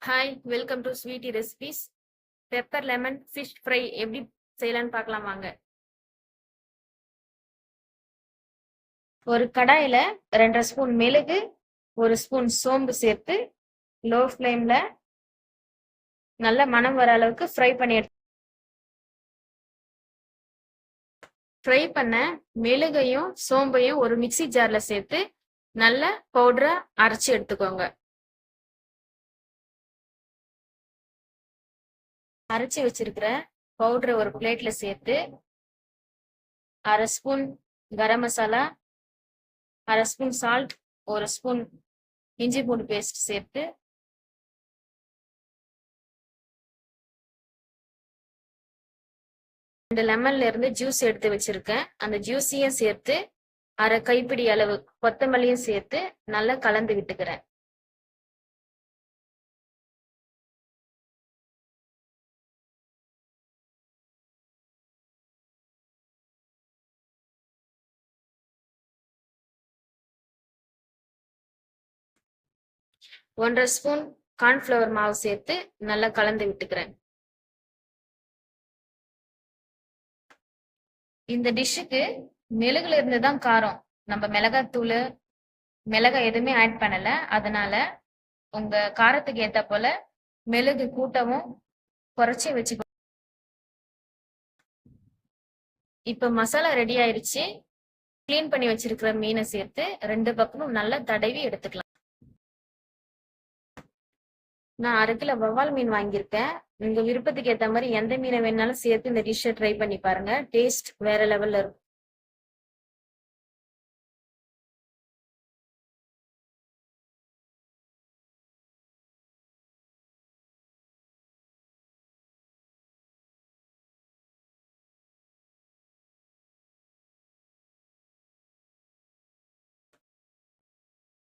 Hi, welcome to Sweety Recipes. Pepper lemon fish fry எப்படி செய்யலான்னு பார்க்கலாம் வாங்க. ஒரு கடாயில 2 ஸ்பூன் மிளகு, 1 ஸ்பூன் சோம்பு சேர்த்து லோ ஃப்ளேம்ல நல்ல மணம் வர அளவுக்கு ஃப்ரை பண்ண மிளகையும் சோம்பையும் ஒரு மிக்சி ஜார்ல சேர்த்து நல்ல பவுடரை அரைச்சி எடுத்துக்கோங்க. அரைச்சி வச்சிருக்கிற பவுடரை ஒரு பிளேட்ல சேர்த்து 1/2 spoon garam masala, 1/2 spoon salt, 1 spoon இஞ்சி பூண்டு பேஸ்ட் சேர்த்து ரெண்டு லெமன்ல இருந்து ஜூஸ் எடுத்து வச்சிருக்கேன். அந்த ஜூஸையும் சேர்த்து 1/2 கைப்பிடி அளவு கொத்தமல்லியும் சேர்த்து நல்லா கலந்து விட்டுக்கிறேன். ஒன்றரை ஸ்பூன் கார்ன்ஃப்ளவர் மாவு சேர்த்து நல்லா கலந்து விட்டுக்கிறேன். இந்த டிஷ்ஷுக்கு மிளகுல இருந்து தான் காரம். நம்ம மிளகாத்தூள் மிளகாய் எதுவுமே ஆட் பண்ணல. அதனால உங்க காரத்துக்கு ஏத்த போல மிளகு கூட்டவும் குறைச்சி வச்சுக்கோ. இப்ப மசாலா ரெடி ஆயிடுச்சு. கிளீன் பண்ணி வச்சிருக்கிற மீனை சேர்த்து 2 பக்கமும் நல்லா தடவி எடுத்துக்கலாம். நான் 1/2 கிலோ வவ்வால் மீன் வாங்கியிருக்கேன். உங்க விருப்பத்துக்கு ஏத்த மாதிரி எந்த மீனை வேணாலும் சேர்த்து இந்த டிஷ்ஷை ட்ரை பண்ணி பாருங்க. டேஸ்ட் வேற லெவல்ல இருக்கும்.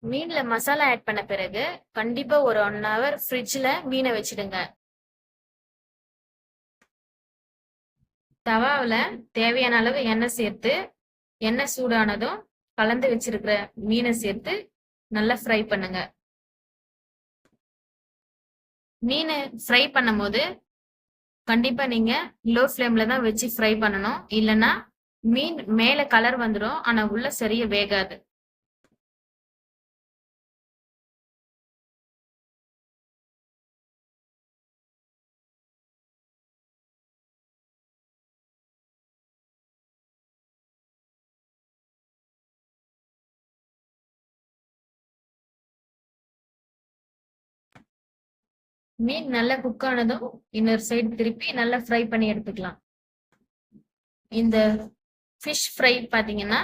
மீன்ல மசாலா ஆட் பண்ண பிறகு கண்டிப்பா ஒரு 1 hour ஃப்ரிட்ஜ்ல மீனை வச்சிடுங்க. தவாவில தேவையான அளவு எண்ணெய் சேர்த்து எண்ணெய் சூடானதும் கலந்து வச்சிருக்கிற மீனை சேர்த்து நல்லா ஃப்ரை பண்ணுங்க. மீனை ஃப்ரை பண்ணும் போது கண்டிப்பா நீங்க லோ ஃப்ளேம்ல தான் வச்சு ஃப்ரை பண்ணணும். இல்லைன்னா மீன் மேல கலர் வந்துடும், ஆனா உள்ள சரியா வேகாது. மீன் நல்லா குக் ஆனதும் இன்னொரு சைடு திருப்பி நல்லா ஃப்ரை பண்ணி எடுத்துக்கலாம். இந்த ஃபிஷ் ஃப்ரை பாத்தீங்கன்னா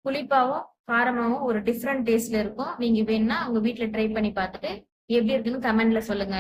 புளிப்பாவும் காரமாவும் ஒரு டிஃப்ரெண்ட் டேஸ்ட்ல இருக்கும். நீங்க வேணும்னா உங்க வீட்டுல ட்ரை பண்ணி பார்த்துட்டு எப்படி இருக்குன்னு கமெண்ட்ல சொல்லுங்க.